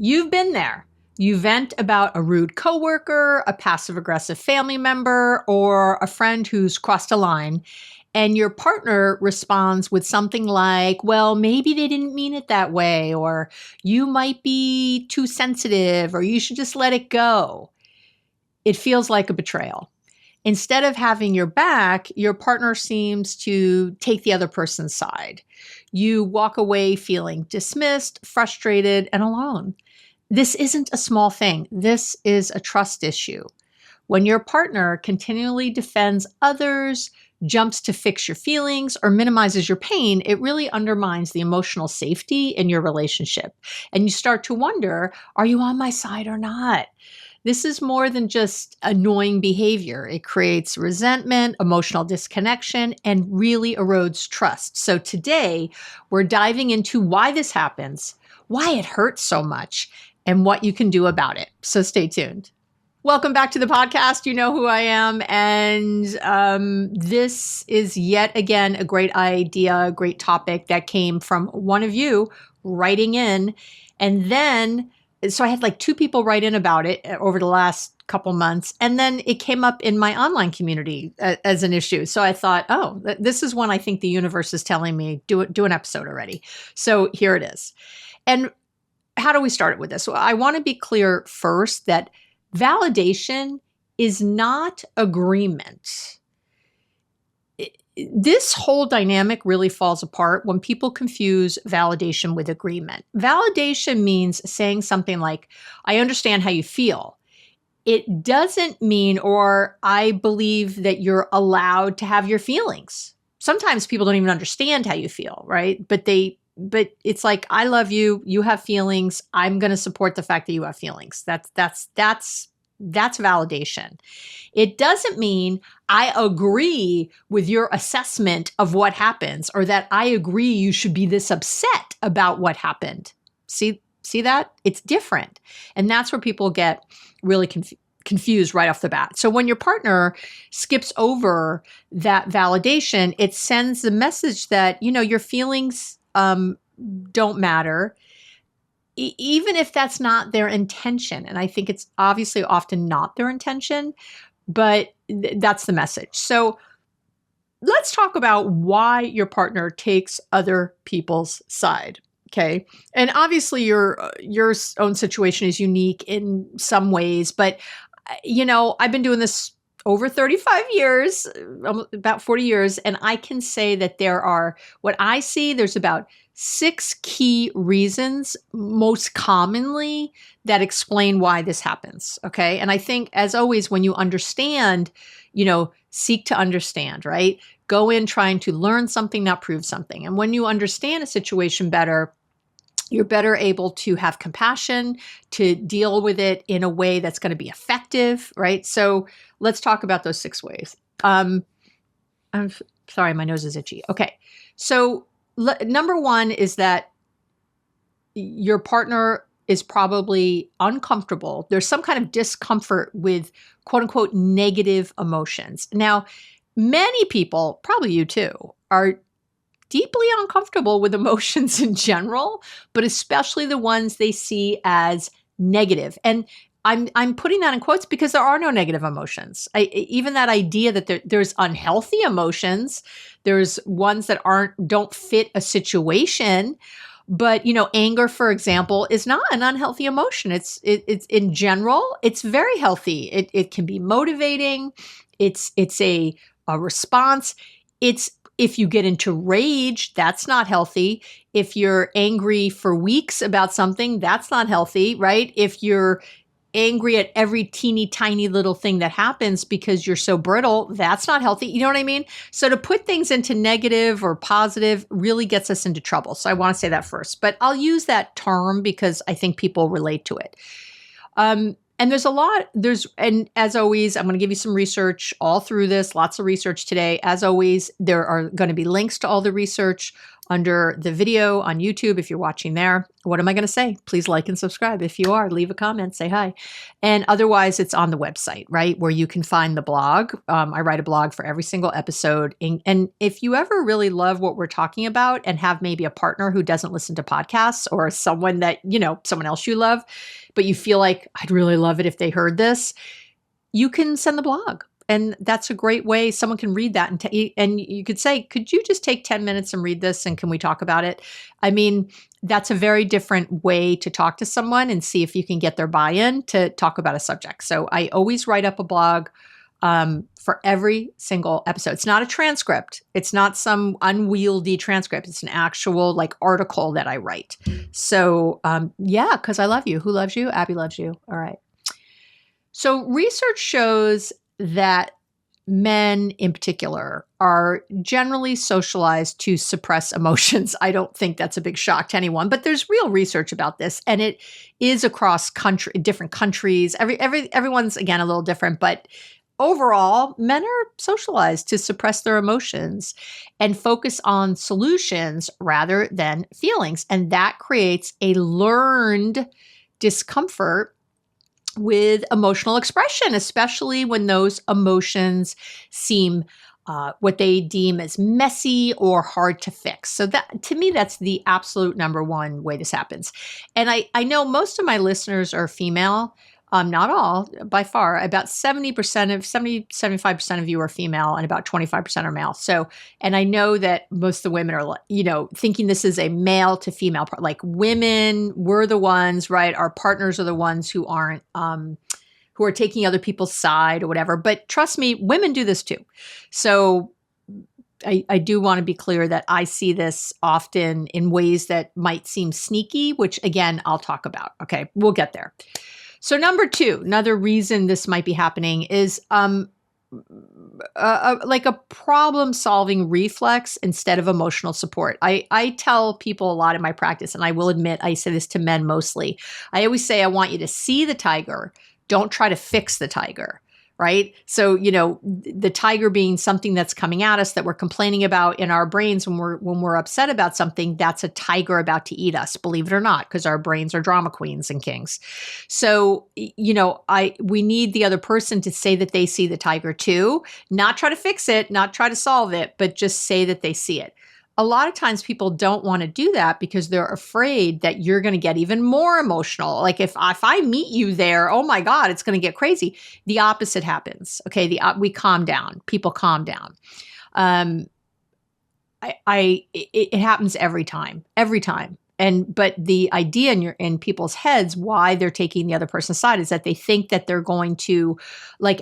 You've been there. You vent about a rude coworker, a passive-aggressive family member, or a friend who's crossed a line, and your partner responds with something like, well, maybe they didn't mean it that way, or you might be too sensitive, or you should just let it go. It feels like a betrayal. Instead of having your back, your partner seems to take the other person's side. You walk away feeling dismissed, frustrated, and alone. This isn't a small thing. This is a trust issue. When your partner continually defends others, jumps to fix your feelings, or minimizes your pain, it really undermines the emotional safety in your relationship. And you start to wonder, are you on my side or not? This is more than just annoying behavior. It creates resentment, emotional disconnection, and really erodes trust. So today, we're diving into why this happens, why it hurts so much, and what you can do about it. So stay tuned. Welcome back to the podcast. You know who I am. And this is yet again a great idea, a great topic that came from one of you writing in. And then so I had like 2 people write in about it over the last couple months, and then it came up in my online community as an issue. So I thought, oh, this is one I think the universe is telling me, do an episode already. So here it is. And how do we start it with this? Well, I want to be clear first that validation is not agreement. This whole dynamic really falls apart when people confuse validation with agreement. Validation means saying something like, I understand how you feel. It doesn't mean, or I believe that you're allowed to have your feelings. Sometimes people don't even understand how you feel, right? But it's like, I love you, you have feelings, I'm going to support the fact that you have feelings. That's validation. It doesn't mean I agree with your assessment of what happens, or that I agree you should be this upset about what happened. See that? It's different. And that's where people get really confused right off the bat. So when your partner skips over that validation, it sends the message that, your feelings don't matter. Even if that's not their intention. And I think it's obviously often not their intention, but that's the message. So let's talk about why your partner takes other people's side. Okay. And obviously your own situation is unique in some ways, but I've been doing this over 35 years, about 40 years. And I can say that there's about 6 key reasons, most commonly, that explain why this happens. Okay. And I think, as always, when you understand, seek to understand, right? Go in trying to learn something, not prove something. And when you understand a situation better, you're better able to have compassion, to deal with it in a way that's going to be effective, right? So let's talk about those 6 ways. I'm sorry, my nose is itchy. Okay. So number 1 is that your partner is probably uncomfortable. There's some kind of discomfort with quote unquote negative emotions. Now, many people, probably you too, are deeply uncomfortable with emotions in general, but especially the ones they see as negative. And I'm putting that in quotes because there are no negative emotions. Even that idea that there's unhealthy emotions, there's ones that don't fit a situation. But anger, for example, is not an unhealthy emotion. It's in general, it's very healthy. It can be motivating. It's a response. If you get into rage, that's not healthy. If you're angry for weeks about something, that's not healthy, right? If you're angry at every teeny tiny little thing that happens because you're so brittle, that's not healthy. You know what I mean? So to put things into negative or positive really gets us into trouble. So I want to say that first, but I'll use that term because I think people relate to it. And and as always, I'm going to give you some research all through this, lots of research today. As always, there are going to be links to all the research under the video on YouTube if you're watching there. What am I going to say? Please like and subscribe. If you are, leave a comment, say hi. And otherwise, it's on the website, right, where you can find the blog. I write a blog for every single episode. And if you ever really love what we're talking about and have maybe a partner who doesn't listen to podcasts or someone that, someone else you love, but you feel like I'd really love it if they heard this, you can send the blog. And that's a great way. Someone can read that and you could say, could you just take 10 minutes and read this and can we talk about it? I mean, that's a very different way to talk to someone and see if you can get their buy-in to talk about a subject. So I always write up a blog for every single episode. It's not a transcript. It's not some unwieldy transcript. It's an actual article that I write. So yeah, because I love you. Who loves you? Abby loves you. All right. So research shows that men in particular are generally socialized to suppress emotions. I don't think that's a big shock to anyone, but there's real research about this, and it is across different countries. Everyone's, again, a little different, but overall, men are socialized to suppress their emotions and focus on solutions rather than feelings. And that creates a learned discomfort with emotional expression, especially when those emotions seem what they deem as messy or hard to fix. So that, to me, that's the absolute number one way this happens. And I know most of my listeners are female. Not all, by far. About 75% of you are female and about 25% are male. So, and I know that most of the women are, thinking this is a male to female part. Like women, we're the ones, right? Our partners are the ones who aren't, who are taking other people's side or whatever. But trust me, women do this too. So I do want to be clear that I see this often in ways that might seem sneaky, which again, I'll talk about. Okay, we'll get there. So number two, another reason this might be happening is like a problem-solving reflex instead of emotional support. I tell people a lot in my practice, and I will admit I say this to men mostly. I always say I want you to see the tiger. Don't try to fix the tiger. Right? So, the tiger being something that's coming at us that we're complaining about in our brains when we're upset about something, that's a tiger about to eat us, believe it or not, because our brains are drama queens and kings. So, we need the other person to say that they see the tiger too, not try to fix it, not try to solve it, but just say that they see it. A lot of times people don't want to do that because they're afraid that you're going to get even more emotional. Like if I meet you there, oh my God, it's going to get crazy. The opposite happens. Okay. We calm down. People calm down. It happens every time. But the idea in people's heads, why they're taking the other person's side, is that they think that they're going to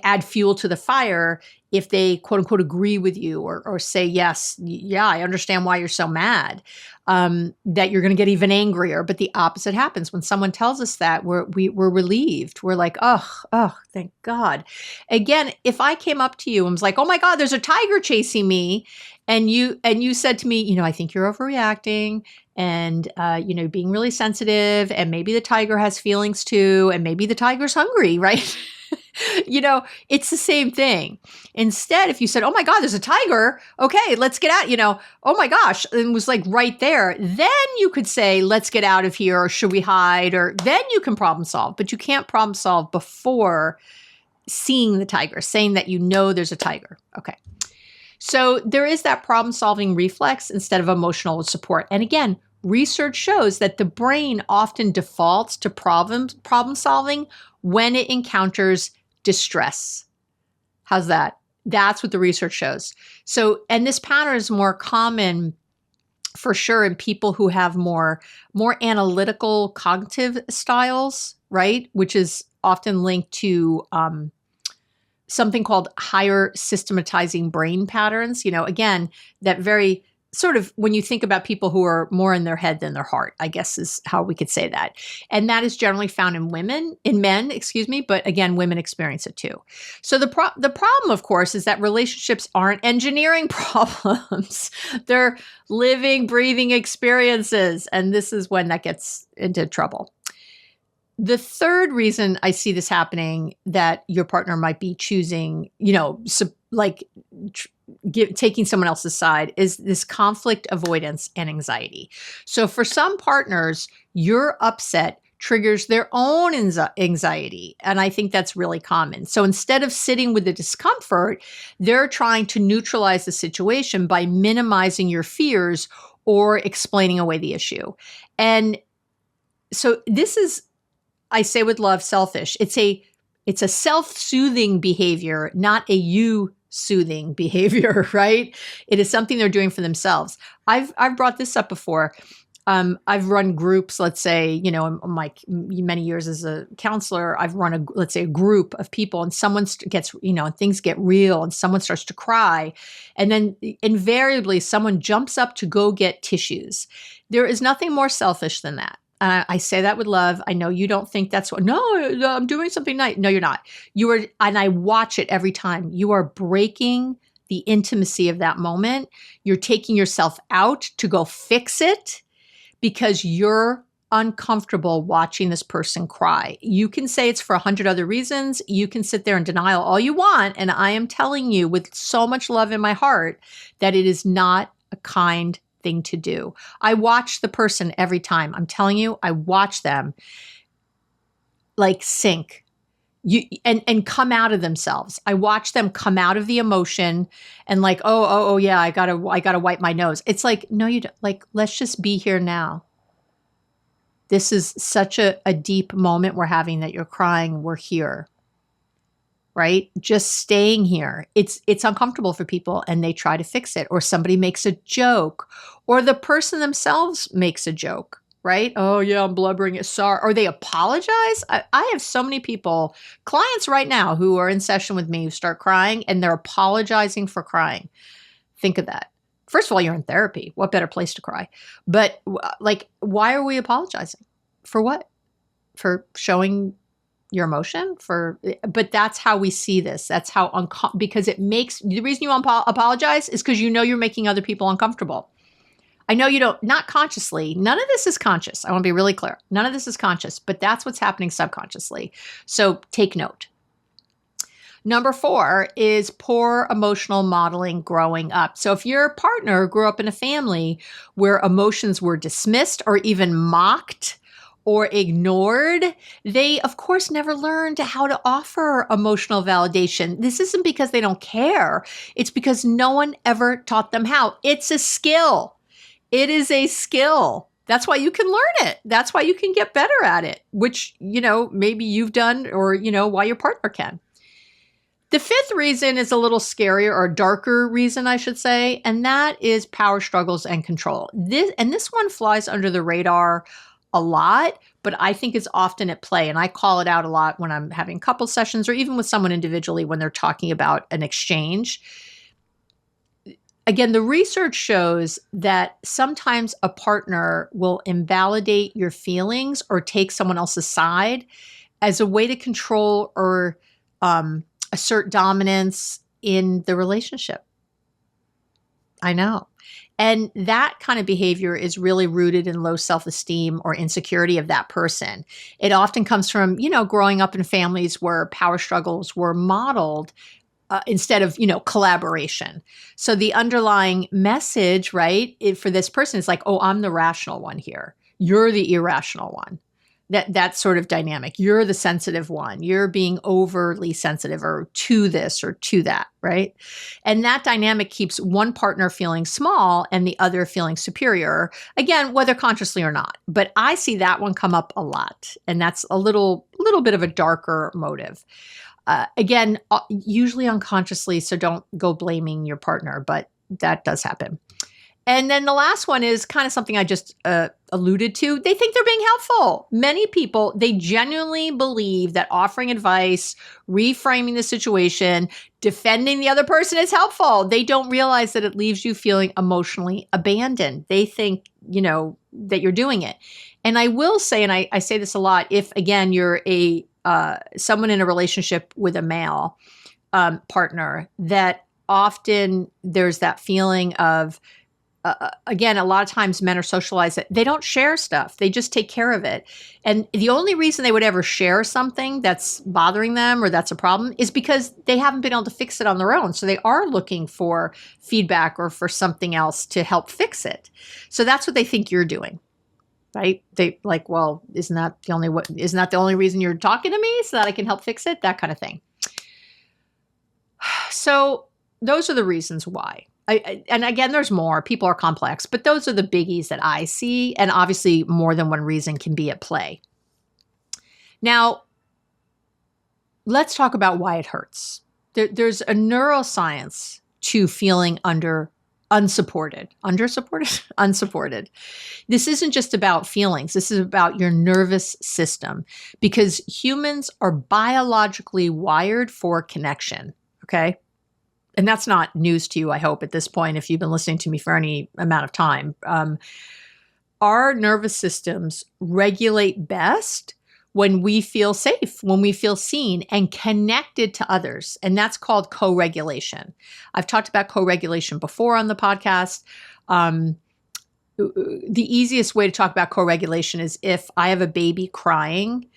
add fuel to the fire if they quote unquote agree with you or say, yes, yeah, I understand why you're so mad, that you're going to get even angrier. But the opposite happens. When someone tells us that, we're relieved. We're like, oh, thank God. Again, if I came up to you and was like, oh my God, there's a tiger chasing me. And you said to me, I think you're overreacting and, being really sensitive, and maybe the tiger has feelings too. And maybe the tiger's hungry, right? It's the same thing. Instead, if you said, oh my God, there's a tiger. Okay, let's get out, oh my gosh. And it was right there. Then you could say, let's get out of here. Or should we hide? Or then you can problem solve, but you can't problem solve before seeing the tiger, saying that there's a tiger. Okay. So there is that problem-solving reflex instead of emotional support. And again, research shows that the brain often defaults to problem solving when it encounters distress. How's that? That's what the research shows. So, and this pattern is more common for sure in people who have more analytical cognitive styles, right? Which is often linked to something called higher systematizing brain patterns. Again, that very sort of, when you think about people who are more in their head than their heart, I guess is how we could say that. And that is generally found in men, but again, women experience it too. So the problem, of course, is that relationships aren't engineering problems. They're living, breathing experiences. And this is when that gets into trouble. The third reason I see this happening, that your partner might be choosing, taking someone else's side is this conflict avoidance and anxiety. So for some partners, your upset triggers their own anxiety. And I think that's really common. So instead of sitting with the discomfort, they're trying to neutralize the situation by minimizing your fears or explaining away the issue. And so this is, I say with love, selfish. It's a self-soothing behavior, not a you soothing behavior, right? It is something they're doing for themselves. I've brought this up before. I've run groups, let's say, in my many years as a counselor, I've run let's say a group of people, and someone gets, things get real and someone starts to cry. And then invariably someone jumps up to go get tissues. There is nothing more selfish than that. And I say that with love. I know you don't think that's what, no, I'm doing something nice. No, you're not. And I watch it every time. You are breaking the intimacy of that moment. You're taking yourself out to go fix it because you're uncomfortable watching this person cry. You can say it's for 100 other reasons. You can sit there in denial all you want. And I am telling you with so much love in my heart that it is not a kind thing to do. I watch the person every time. I'm telling you, I watch them like sink and come out of themselves. I watch them come out of the emotion and like, oh yeah, I gotta wipe my nose. It's like, no, you don't. Like, let's just be here now. This is such a deep moment we're having that you're crying. We're here. Right? Just staying here. It's uncomfortable for people and they try to fix it, or somebody makes a joke, or the person themselves makes a joke, right? Oh yeah, I'm blubbering. Sorry. Or they apologize. I have so many people, clients right now who are in session with me who start crying and they're apologizing for crying. Think of that. First of all, you're in therapy. What better place to cry? But like, why are we apologizing? For what? For showing your emotion but that's how we see this. That's how, because it makes, the reason you apologize is because you're making other people uncomfortable. I know you don't, not consciously, none of this is conscious. I want to be really clear. None of this is conscious, but that's what's happening subconsciously. So take note. Number 4 is poor emotional modeling growing up. So if your partner grew up in a family where emotions were dismissed or even mocked, or ignored, they, of course, never learned how to offer emotional validation. This isn't because they don't care. It's because no one ever taught them how. It's a skill. It is a skill. That's why you can learn it. That's why you can get better at it, which, maybe you've done or, why your partner can. The 5th reason is a little scarier, or a darker reason, I should say, and that is power struggles and control. This one flies under the radar a lot, but I think it's often at play. And I call it out a lot when I'm having couple sessions or even with someone individually when they're talking about an exchange. Again, the research shows that sometimes a partner will invalidate your feelings or take someone else's side as a way to control or assert dominance in the relationship. I know. And that kind of behavior is really rooted in low self-esteem or insecurity of that person. It often comes from, growing up in families where power struggles were modeled instead of, collaboration. So the underlying message, right, for this person is like, oh, I'm the rational one here. You're the irrational one. That sort of dynamic. You're the sensitive one. You're being overly sensitive or to this or to that, right? And that dynamic keeps one partner feeling small and the other feeling superior, again, whether consciously or not. But I see that one come up a lot. And that's a little bit of a darker motive. Again, usually unconsciously, so don't go blaming your partner, but that does happen. And then the last one is kind of something I just alluded to. They think they're being helpful. Many people, they genuinely believe that offering advice, reframing the situation, defending the other person is helpful. They don't realize that it leaves you feeling emotionally abandoned. They think, that you're doing it. And I will say, and I say this a lot, if, again, you're someone in a relationship with a male partner, that often there's that feeling of, again, a lot of times men are socialized that they don't share stuff. They just take care of it. And the only reason they would ever share something that's bothering them or that's a problem is because they haven't been able to fix it on their own. So they are looking for feedback or for something else to help fix it. So that's what they think you're doing. Right? They like, well, isn't that the only reason you're talking to me so that I can help fix it? That kind of thing. So those are the reasons why. And again, there's more. People are complex, but those are the biggies that I see. And obviously, more than one reason can be at play. Now, let's talk about why it hurts. There's a neuroscience to feeling unsupported. Unsupported. This isn't just about feelings. This is about your nervous system because humans are biologically wired for connection. Okay. And that's not news to you, I hope, at this point, if you've been listening to me for any amount of time. Our nervous systems regulate best when we feel safe, when we feel seen and connected to others. And that's called co-regulation. I've talked about co-regulation before on the podcast. The easiest way to talk about co-regulation is if I have a baby crying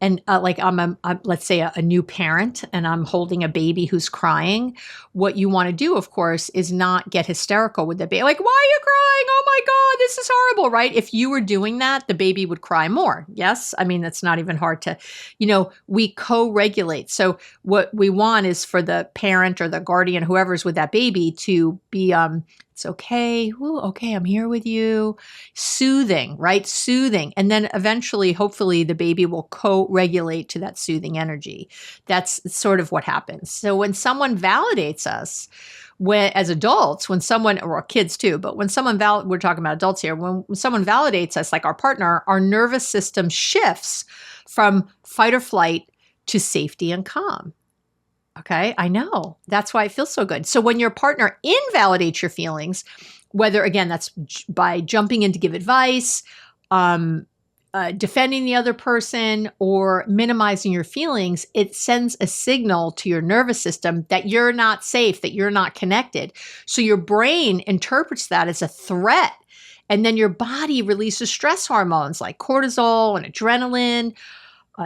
and like I'm let's say a new parent and I'm holding a baby who's crying. What you want to do, of course, is not get hysterical with the baby. Like, why are you crying? Oh my God, this is horrible, right? If you were doing that, the baby would cry more. Yes. I mean, it's not even hard to, we co-regulate. So what we want is for the parent or the guardian, whoever's with that baby to be, it's okay. Ooh, okay, I'm here with you. Soothing, right? Soothing. And then eventually, hopefully, the baby will co-regulate to that soothing energy. That's sort of what happens. So when someone validates us, as adults, when someone, or kids too, but when someone, we're talking about adults here, when someone validates us, like our partner, our nervous system shifts from fight or flight to safety and calm. Okay, I know. That's why it feels so good. So when your partner invalidates your feelings, whether, again, that's by jumping in to give advice, defending the other person, or minimizing your feelings, it sends a signal to your nervous system that you're not safe, that you're not connected. So your brain interprets that as a threat. And then your body releases stress hormones like cortisol and adrenaline.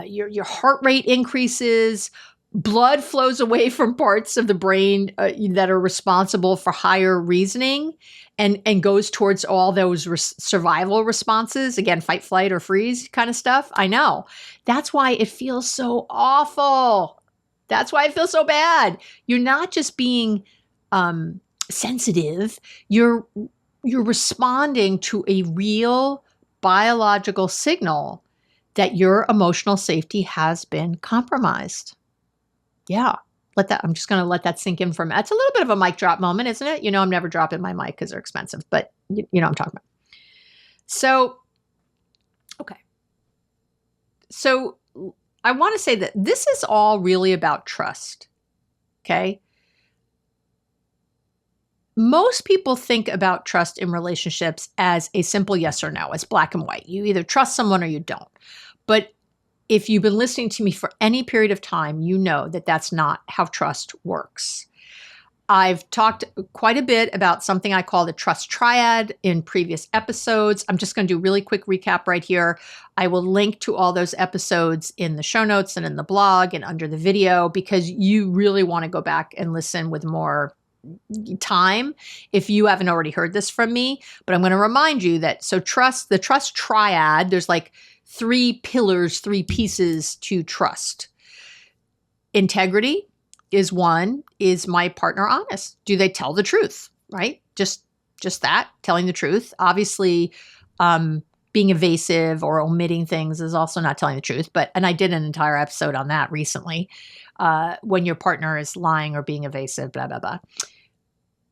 Your heart rate increases. Blood flows away from parts of the brain that are responsible for higher reasoning and goes towards all those survival responses. Again, fight, flight, or freeze kind of stuff. I know. That's why it feels so awful. That's why it feels so bad. You're not just being sensitive. You're responding to a real biological signal that your emotional safety has been compromised. Yeah, I'm just going to let that sink in for a minute. It's a little bit of a mic drop moment, isn't it? I'm never dropping my mic because they're expensive, but you know what I'm talking about. So, okay. So I want to say that this is all really about trust. Okay. Most people think about trust in relationships as a simple yes or no, as black and white. You either trust someone or you don't. But if you've been listening to me for any period of time, you know that that's not how trust works. I've talked quite a bit about something I call the trust triad in previous episodes. I'm just going to do a really quick recap right here. I will link to all those episodes in the show notes and in the blog and under the video because you really want to go back and listen with more time if you haven't already heard this from me. But I'm going to remind you that the trust triad, there's like 3 pillars, 3 pieces to trust. Integrity is one. Is my partner honest? Do they tell the truth? Right? Just that, telling the truth. Obviously, being evasive or omitting things is also not telling the truth. And I did an entire episode on that recently. When your partner is lying or being evasive, blah, blah, blah.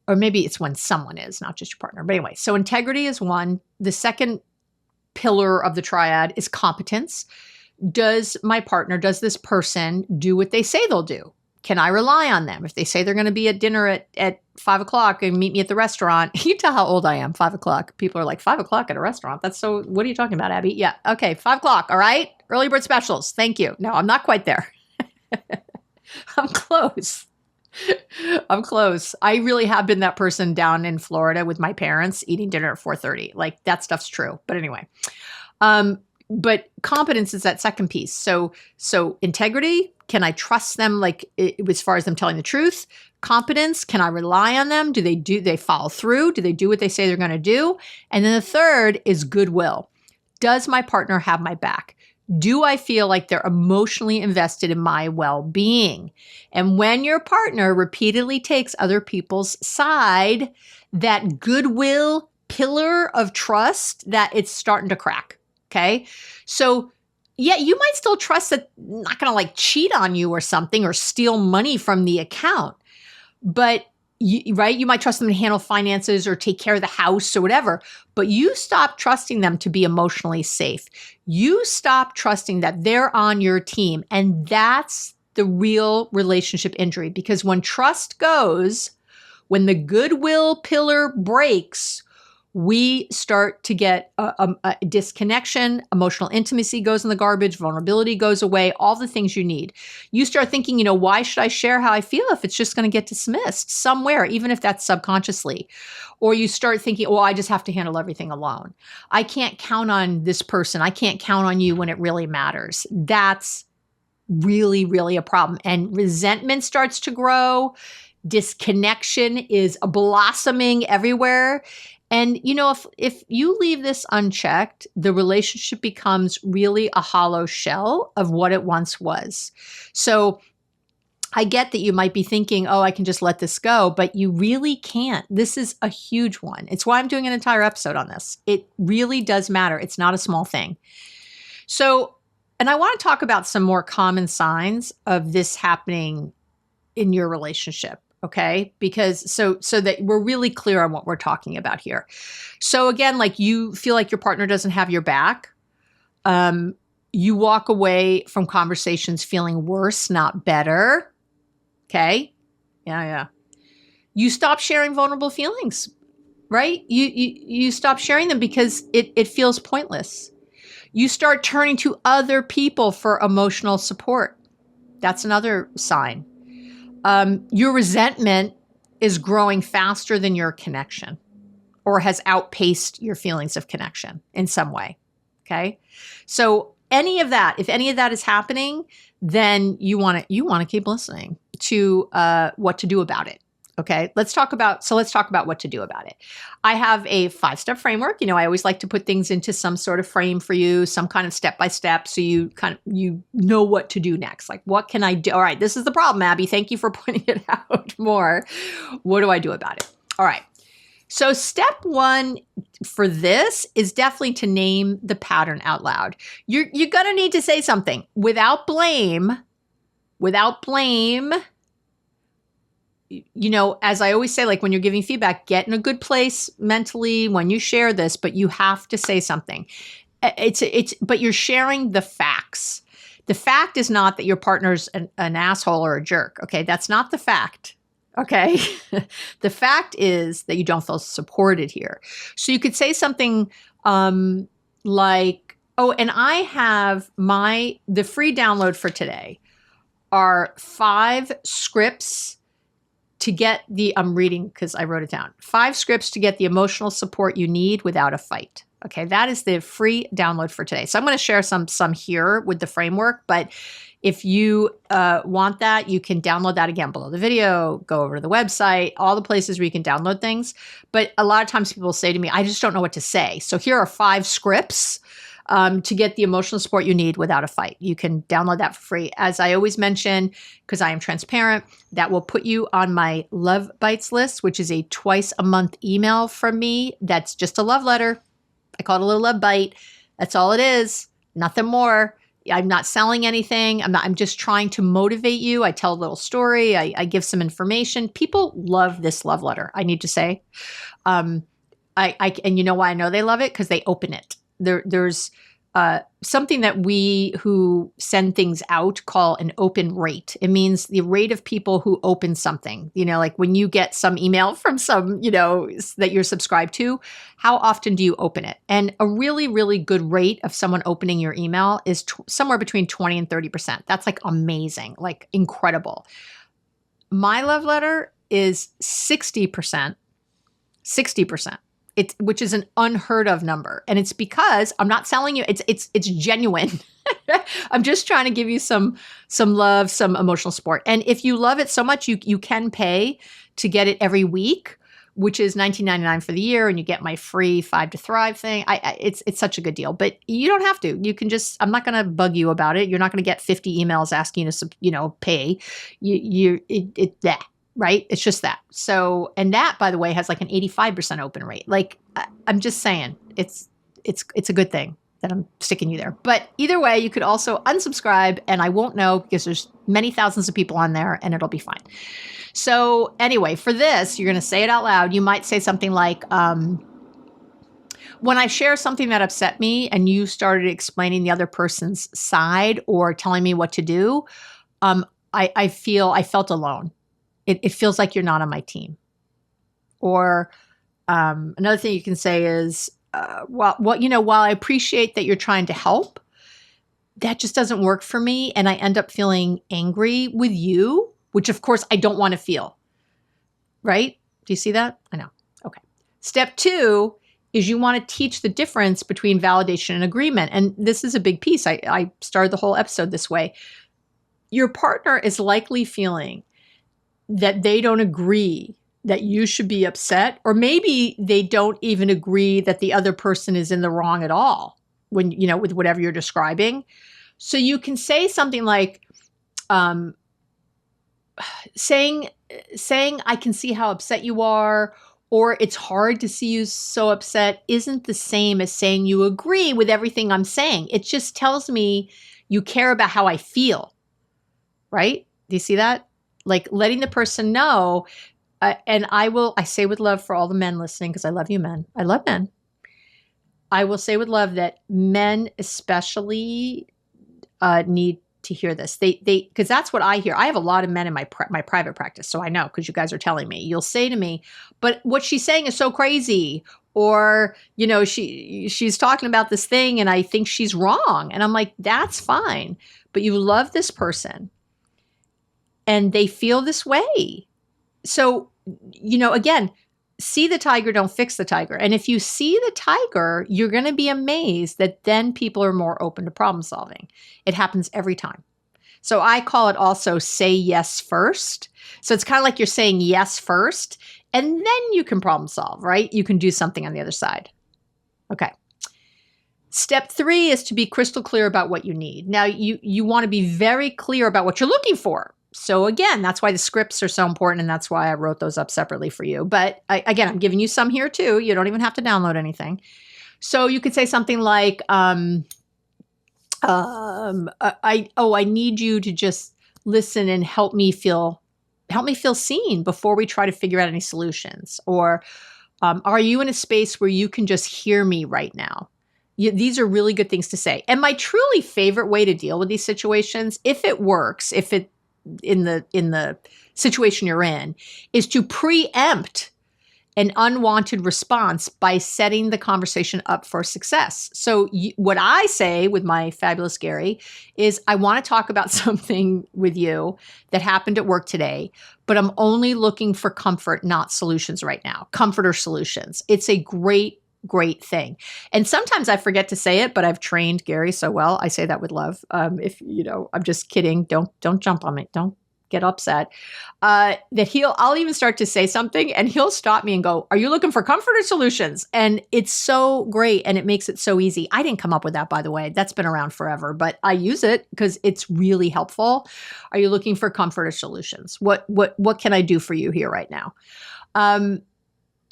Or maybe it's when someone is, not just your partner. But anyway, so integrity is one. The second pillar of the triad is competence. Does this person do what they say they'll do? Can I rely on them? If they say they're going to be at dinner at 5 o'clock and meet me at the restaurant, you tell how old I am, 5 o'clock. People are like, 5 o'clock at a restaurant? What are you talking about, Abby? Yeah. Okay. 5 o'clock. All right. Early bird specials. Thank you. No, I'm not quite there. I'm close. I'm close. I really have been that person down in Florida with my parents eating dinner at 4:30. Like that stuff's true. But anyway, but competence is that second piece. So integrity, can I trust them as far as them telling the truth? Competence, can I rely on them? Do they follow through? Do they do what they say they're going to do? And then the third is goodwill. Does my partner have my back? Do I feel like they're emotionally invested in my well-being? And when your partner repeatedly takes other people's side, that goodwill pillar of trust, that it's starting to crack. Okay. So yeah, you might still trust that they're not going to cheat on you or something or steal money from the account, but you might trust them to handle finances or take care of the house or whatever, but you stop trusting them to be emotionally safe. You stop trusting that they're on your team. And that's the real relationship injury, because when trust goes, when the goodwill pillar breaks, we start to get a disconnection, emotional intimacy goes in the garbage, vulnerability goes away, all the things you need. You start thinking, why should I share how I feel if it's just going to get dismissed somewhere, even if that's subconsciously? Or you start thinking, I just have to handle everything alone. I can't count on this person. I can't count on you when it really matters. That's really, really a problem. And resentment starts to grow. Disconnection is blossoming everywhere. And, if you leave this unchecked, the relationship becomes really a hollow shell of what it once was. So I get that you might be thinking, I can just let this go, but you really can't. This is a huge one. It's why I'm doing an entire episode on this. It really does matter. It's not a small thing. So, and I want to talk about some more common signs of this happening in your relationship. Okay. Because so that we're really clear on what we're talking about here. So again, you feel like your partner doesn't have your back. You walk away from conversations feeling worse, not better. Okay. Yeah. You stop sharing vulnerable feelings, right? You stop sharing them because it feels pointless. You start turning to other people for emotional support. That's another sign. Your resentment is growing faster than your connection, or has outpaced your feelings of connection in some way. Okay. So if any of that is happening, then you want to keep listening to what to do about it. Okay. Let's talk about what to do about it. I have a 5-step framework. I always like to put things into some sort of frame for you, some kind of step-by-step, so you know what to do next. Like, what can I do? All right. This is the problem, Abby. Thank you for pointing it out more. What do I do about it? All right. So step 1 for this is definitely to name the pattern out loud. You're going to need to say something without blame. As I always say, when you're giving feedback, get in a good place mentally when you share this, but you have to say something. But you're sharing the facts. The fact is not that your partner's an asshole or a jerk. Okay. That's not the fact. Okay. The fact is that you don't feel supported here. So you could say something like, and I have the free download for today are 5 scripts to get I'm reading because I wrote it down. 5 scripts to get the emotional support you need without a fight. Okay, that is the free download for today. So I'm going to share some here with the framework, but if you want that, you can download that again below the video, go over to the website, all the places where you can download things. But a lot of times people say to me, I just don't know what to say. So here are 5 scripts to get the emotional support you need without a fight. You can download that for free. As I always mention, because I am transparent, that will put you on my Love Bites list, which is a twice a month email from me. That's just a love letter. I call it a little love bite. That's all it is. Nothing more. I'm not selling anything. I'm just trying to motivate you. I tell a little story. I give some information. People love this love letter, I need to say. And you know why I know they love it? Because they open it. There's something that we who send things out call an open rate. It means the rate of people who open something. Like when you get some email from some, that you're subscribed to, how often do you open it? And a really, really good rate of someone opening your email is somewhere between 20 and 30%. That's amazing, incredible. My love letter is 60%. 60%. Which is an unheard of number. And it's because I'm not selling you. It's genuine. I'm just trying to give you some love, some emotional support. And if you love it so much, you can pay to get it every week, which is $19.99 for the year, and you get my free 5 to Thrive thing. It's such a good deal, but you don't have to. You can just. I'm not going to bug you about it. You're not going to get 50 emails asking you to pay. That. Right? It's just that. So, and that, by the way, has like an 85% open rate. Like, I'm just saying, it's a good thing that I'm sticking you there. But either way, you could also unsubscribe, and I won't know because there's many thousands of people on there, and it'll be fine. So anyway, for this, you're going to say it out loud. You might say something like, when I share something that upset me, and you started explaining the other person's side or telling me what to do, I felt alone. It feels like you're not on my team. Or another thing you can say is, while I appreciate that you're trying to help, that just doesn't work for me. And I end up feeling angry with you, which of course I don't want to feel. Right? Do you see that? I know. Okay. Step 2 is you want to teach the difference between validation and agreement. And this is a big piece. I started the whole episode this way. Your partner is likely feeling that they don't agree that you should be upset, or maybe they don't even agree that the other person is in the wrong at all when, with whatever you're describing. So you can say something like, saying, I can see how upset you are, or it's hard to see you so upset isn't the same as saying you agree with everything I'm saying. It just tells me you care about how I feel, right? Do you see that? Like letting the person know, and I say with love for all the men listening, because I love you men. I love men. I will say with love that men especially need to hear this. Because that's what I hear. I have a lot of men in my private practice, so I know because you guys are telling me. You'll say to me, but what she's saying is so crazy, or she's talking about this thing, and I think she's wrong, and I'm like, that's fine, but you love this person. And they feel this way. So, again, see the tiger, don't fix the tiger. And if you see the tiger, you're going to be amazed that then people are more open to problem solving. It happens every time. So I call it also say yes first. So it's kind of like you're saying yes first, and then you can problem solve, right? You can do something on the other side. Okay. Step 3 is to be crystal clear about what you need. Now, you want to be very clear about what you're looking for. So again, that's why the scripts are so important, and that's why I wrote those up separately for you. But I'm giving you some here too. You don't even have to download anything. So you could say something like, I need you to just listen and help me feel seen before we try to figure out any solutions. Or are you in a space where you can just hear me right now? These are really good things to say. And my truly favorite way to deal with these situations, if it works, in the situation you're in, is to preempt an unwanted response by setting the conversation up for success. So what I say with my fabulous Gary is, I want to talk about something with you that happened at work today, but I'm only looking for comfort, not solutions right now. Comfort or solutions. It's a great thing. And sometimes I forget to say it, but I've trained Gary so well. I say that with love. I'm just kidding. Don't jump on me. Don't get upset. I'll even start to say something and he'll stop me and go, are you looking for comfort or solutions? And it's so great. And it makes it so easy. I didn't come up with that, by the way. That's been around forever, but I use it because it's really helpful. Are you looking for comfort or solutions? What can I do for you here right now?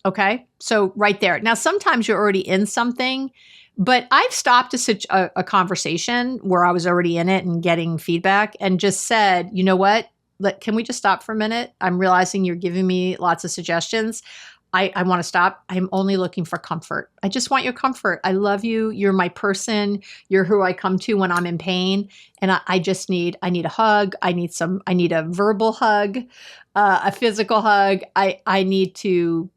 Okay. So right there. Now, sometimes you're already in something, but I've stopped a conversation where I was already in it and getting feedback and just said, you know what? Can we just stop for a minute? I'm realizing you're giving me lots of suggestions. I want to stop. I'm only looking for comfort. I just want your comfort. I love you. You're my person. You're who I come to when I'm in pain. And I need a hug. I need a verbal hug, a physical hug. I need to,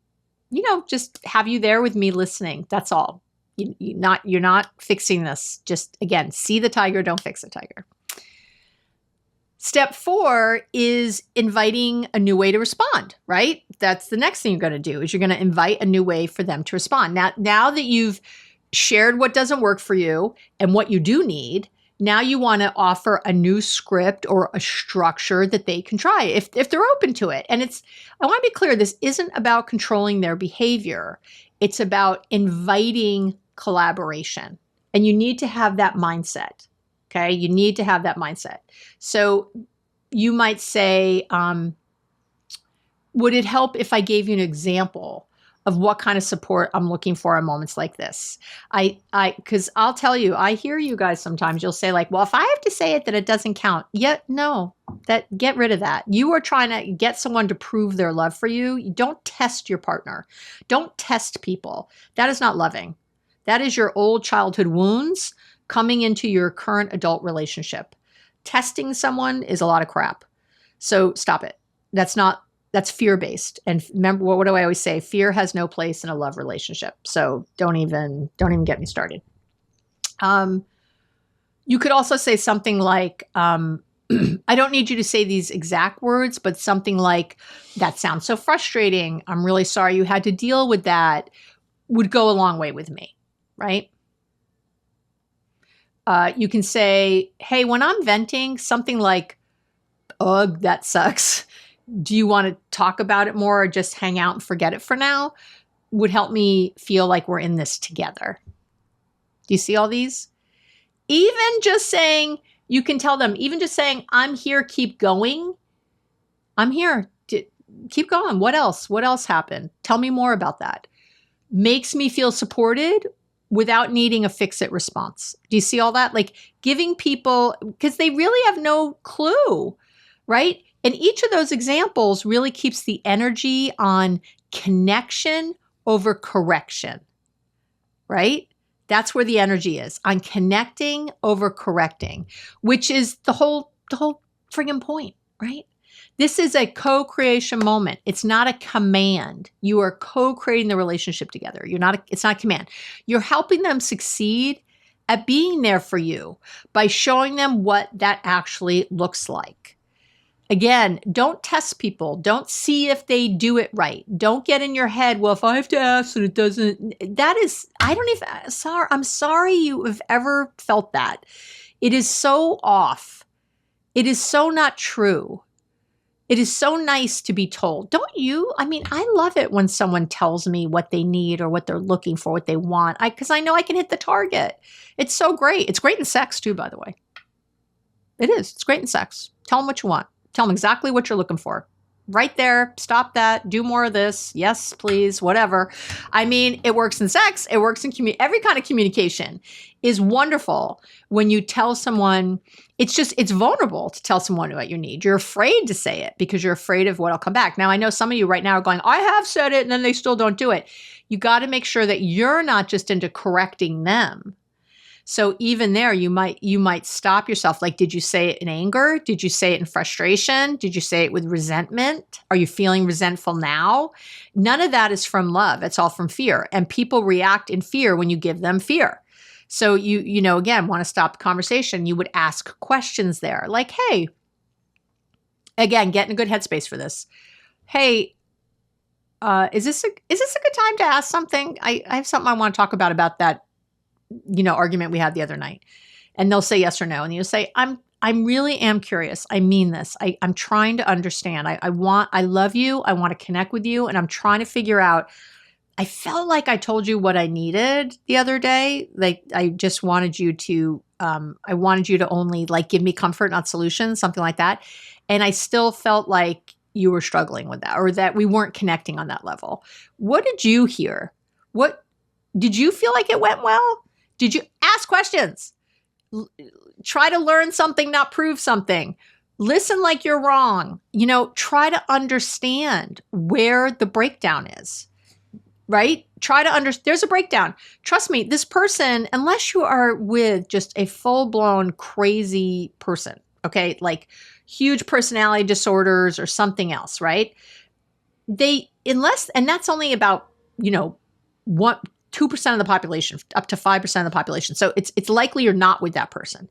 just have you there with me listening. That's all. You're not fixing this. Just, again, see the tiger, don't fix the tiger. Step 4 is inviting a new way to respond, right? That's the next thing you're going to do is you're going to invite a new way for them to respond. Now that you've shared what doesn't work for you and what you do need, now you want to offer a new script or a structure that they can try if they're open to it. And I want to be clear, this isn't about controlling their behavior. It's about inviting collaboration. And you need to have that mindset. Okay, you need to have that mindset. So you might say, would it help if I gave you an example of what kind of support I'm looking for in moments like this? Because I'll tell you, I hear you guys sometimes. You'll say like, well, if I have to say it, then it doesn't count. Yet, no, get rid of that. You are trying to get someone to prove their love for you. You don't test your partner. Don't test people. That is not loving. That is your old childhood wounds coming into your current adult relationship. Testing someone is a lot of crap. So stop it. That's fear-based. And remember, what do I always say? Fear has no place in a love relationship. So don't even get me started. You could also say something like, I don't need you to say these exact words, but something like, that sounds so frustrating. I'm really sorry you had to deal with that. Would go a long way with me, right? You can say, hey, when I'm venting, something like, ugh, that sucks. Do you want to talk about it more or just hang out and forget it for now? Would help me feel like we're in this together. Do you see all these? Even just saying, you can tell them, even just saying, I'm here, keep going. I'm here, keep going. What else? What else happened? Tell me more about that. Makes me feel supported without needing a fix-it response. Do you see all that? Like giving people, because they really have no clue, right? And each of those examples really keeps the energy on connection over correction, right? That's where the energy is, on connecting over correcting, which is the whole friggin' point, right? This is a co-creation moment. It's not a command. You are co-creating the relationship together. It's not a command. You're helping them succeed at being there for you by showing them what that actually looks like. Again, don't test people. Don't see if they do it right. Don't get in your head, well, if I have to ask and it doesn't, I'm sorry you have ever felt that. It is so off. It is so not true. It is so nice to be told. Don't you? I mean, I love it when someone tells me what they need or what they're looking for, what they want, because I know I can hit the target. It's so great. It's great in sex too, by the way. It is. It's great in sex. Tell them what you want. Tell them exactly what you're looking for. Right there. Stop that. Do more of this. Yes, please. Whatever. I mean, it works in sex. It works in every kind of communication is wonderful when you tell someone. It's vulnerable to tell someone what you need. You're afraid to say it because you're afraid of what'll come back. Now, I know some of you right now are going, I have said it, and then they still don't do it. You got to make sure that you're not just into correcting them. So even there, you might stop yourself. Like, did you say it in anger? Did you say it in frustration? Did you say it with resentment? Are you feeling resentful now? None of that is from love. It's all from fear. And people react in fear when you give them fear. So you again, want to stop the conversation. You would ask questions there. Like, hey, again, get in a good headspace for this. Hey, is this a good time to ask something? I have something I want to talk about that argument we had the other night. And they'll say yes or no. And you'll say, I really am curious. I mean this. I'm trying to understand. I love you. I want to connect with you. And I'm trying to figure out, I felt like I told you what I needed the other day. Like I just wanted you to, only like give me comfort, not solutions, something like that. And I still felt like you were struggling with that, or that we weren't connecting on that level. What did you hear? What did you feel like it went well? Did you ask questions? Try to learn something, not prove something. Listen like you're wrong. Try to understand where the breakdown is, right? Try to understand. There's a breakdown. Trust me, this person, unless you are with just a full-blown crazy person, okay, like huge personality disorders or something else, right? And that's only about, 2% of the population, up to 5% of the population. So it's likely you're not with that person.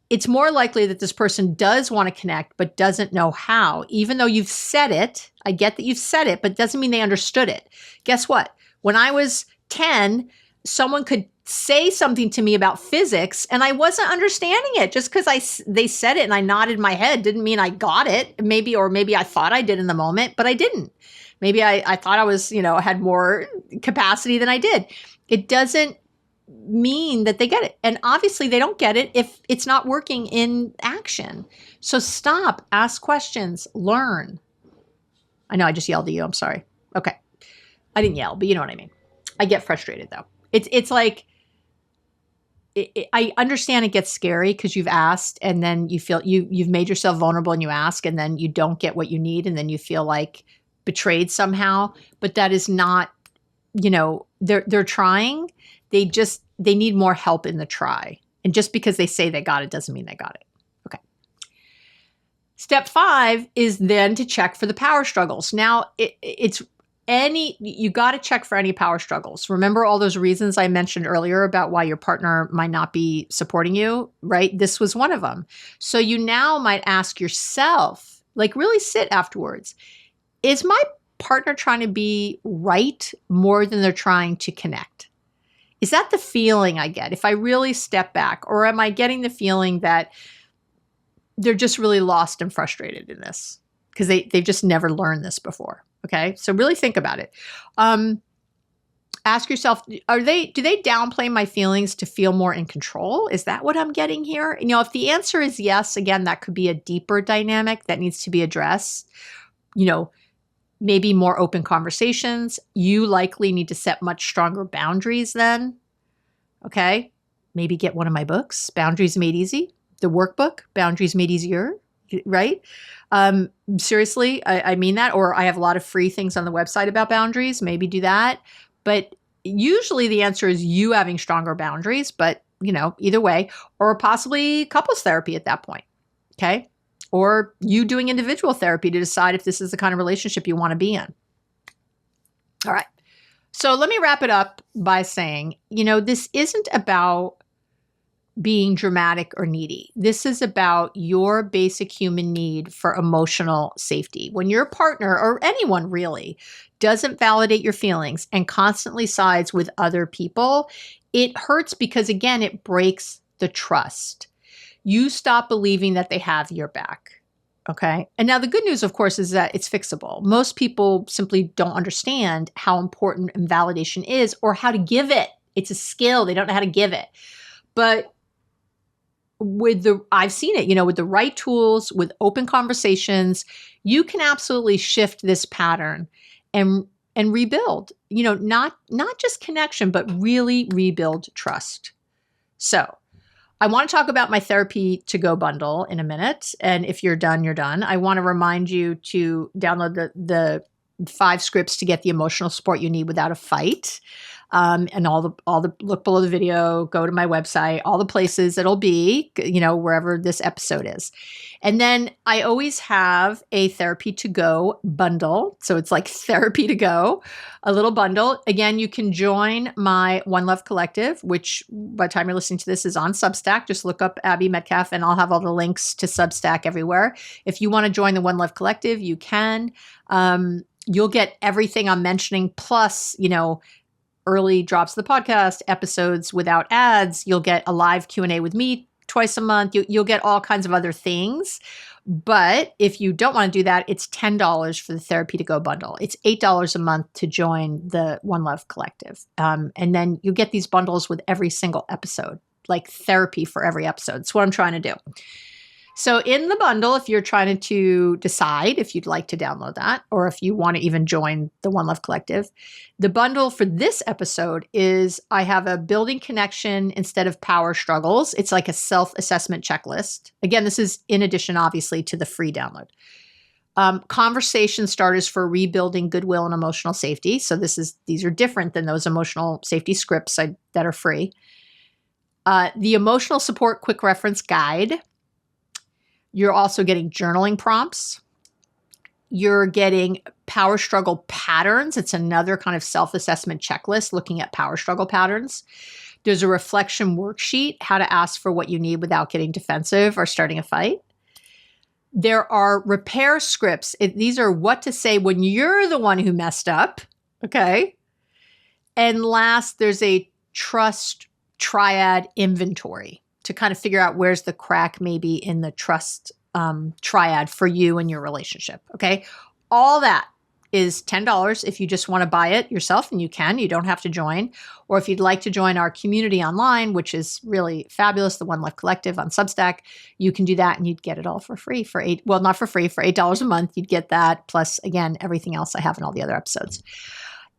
it's more likely that this person does want to connect, but doesn't know how, even though you've said it. I get that you've said it, but it doesn't mean they understood it. Guess what? When I was 10, someone could say something to me about physics and I wasn't understanding it. Just because they said it and I nodded my head didn't mean I got it. Maybe I thought I did in the moment, but I didn't. Maybe I thought I was, had more capacity than I did. It doesn't mean that they get it. And obviously they don't get it if it's not working in action. So stop, ask questions, learn. I know I just yelled at you. I'm sorry. Okay. I didn't yell, but you know what I mean. I get frustrated though. It's like, I understand it gets scary because you've asked and then you feel you've made yourself vulnerable and you ask and then you don't get what you need and then you feel like betrayed somehow. But that is not, they're trying. They need more help in the try. And just because they say they got it doesn't mean they got it. Okay. Step 5 is then to check for the power struggles. Now you got to check for any power struggles. Remember all those reasons I mentioned earlier about why your partner might not be supporting you, right? This was one of them. So you now might ask yourself, like really sit afterwards. Is my partner trying to be right more than they're trying to connect? Is that the feeling I get if I really step back? Or am I getting the feeling that they're just really lost and frustrated in this because they've just never learned this before? Okay, so really think about it. Ask yourself, do they downplay my feelings to feel more in control? Is that what I'm getting here? If the answer is yes, again, that could be a deeper dynamic that needs to be addressed. Maybe more open conversations. You likely need to set much stronger boundaries then. Okay, maybe get one of my books, Boundaries Made Easy, the workbook, Boundaries Made Easier, right? Seriously, I mean that. Or I have a lot of free things on the website about boundaries. Maybe do that. But usually the answer is you having stronger boundaries, but either way, or possibly couples therapy at that point. Okay. Or you doing individual therapy to decide if this is the kind of relationship you want to be in. All right. So let me wrap it up by saying, this isn't about being dramatic or needy. This is about your basic human need for emotional safety. When your partner or anyone really doesn't validate your feelings and constantly sides with other people, it hurts because, again, it breaks the trust. You stop believing that they have your back. Okay. And now the good news, of course, is that it's fixable. Most people simply don't understand how important validation is or how to give it. It's a skill. They don't know how to give it. But I've seen it, with the right tools, with open conversations, you can absolutely shift this pattern and rebuild, not just connection, but really rebuild trust. So I want to talk about my therapy to go bundle in a minute. And if you're done, you're done. I want to remind you to download the 5 scripts to get the emotional support you need without a fight. And all the look below the video, go to my website, all the places it'll be, wherever this episode is. And then I always have a therapy to go bundle. So it's like therapy to go, a little bundle. Again, you can join my One Love Collective, which by the time you're listening to this is on Substack. Just look up Abby Medcalf and I'll have all the links to Substack everywhere. If you want to join the One Love Collective, you can. You'll get everything I'm mentioning, plus, early drops of the podcast, episodes without ads. You'll get a live Q&A with me twice a month. You'll get all kinds of other things. But if you don't want to do that, it's $10 for the Therapy to Go bundle. It's $8 a month to join the One Love Collective. And then you get these bundles with every single episode, like therapy for every episode. That's what I'm trying to do. So in the bundle, if you're trying to decide if you'd like to download that, or if you want to even join the One Love Collective, the bundle for this episode is I have a building connection instead of power struggles. It's like a self-assessment checklist. Again, this is in addition, obviously, to the free download. Conversation starters for rebuilding goodwill and emotional safety. So these are different than those emotional safety scripts that are free. The emotional support quick reference guide. You're also getting journaling prompts. You're getting power struggle patterns. It's another kind of self-assessment checklist looking at power struggle patterns. There's a reflection worksheet, how to ask for what you need without getting defensive or starting a fight. There are repair scripts. These are what to say when you're the one who messed up. Okay. And last, there's a trust triad inventory to kind of figure out where's the crack maybe in the trust triad for you and your relationship. Okay. All that is $10 if you just want to buy it yourself, and you can. You don't have to join. Or if you'd like to join our community online, which is really fabulous, the One Life Collective on Substack, you can do that and you'd get it all for free for not for free, for $8 a month. You'd get that. Plus, again, everything else I have in all the other episodes.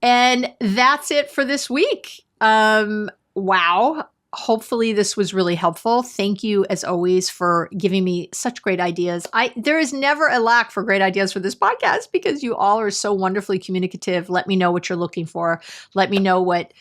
And that's it for this week. Wow. Hopefully this was really helpful. Thank you, as always, for giving me such great ideas. There is never a lack for great ideas for this podcast because you all are so wonderfully communicative. Let me know what you're looking for. Let me know what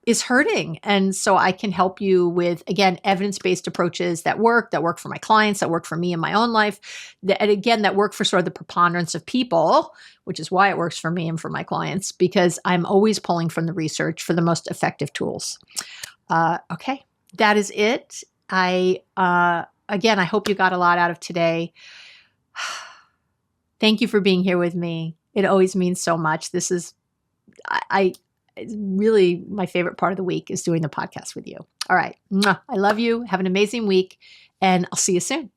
is hurting. And so I can help you with, again, evidence-based approaches that work for my clients, that work for me in my own life. And again, that work for sort of the preponderance of people, which is why it works for me and for my clients, because I'm always pulling from the research for the most effective tools. Okay, that is it. Again, I hope you got a lot out of today. Thank you for being here with me. It always means so much. This is, it's really my favorite part of the week is doing the podcast with you. All right. I love you. Have an amazing week, and I'll see you soon.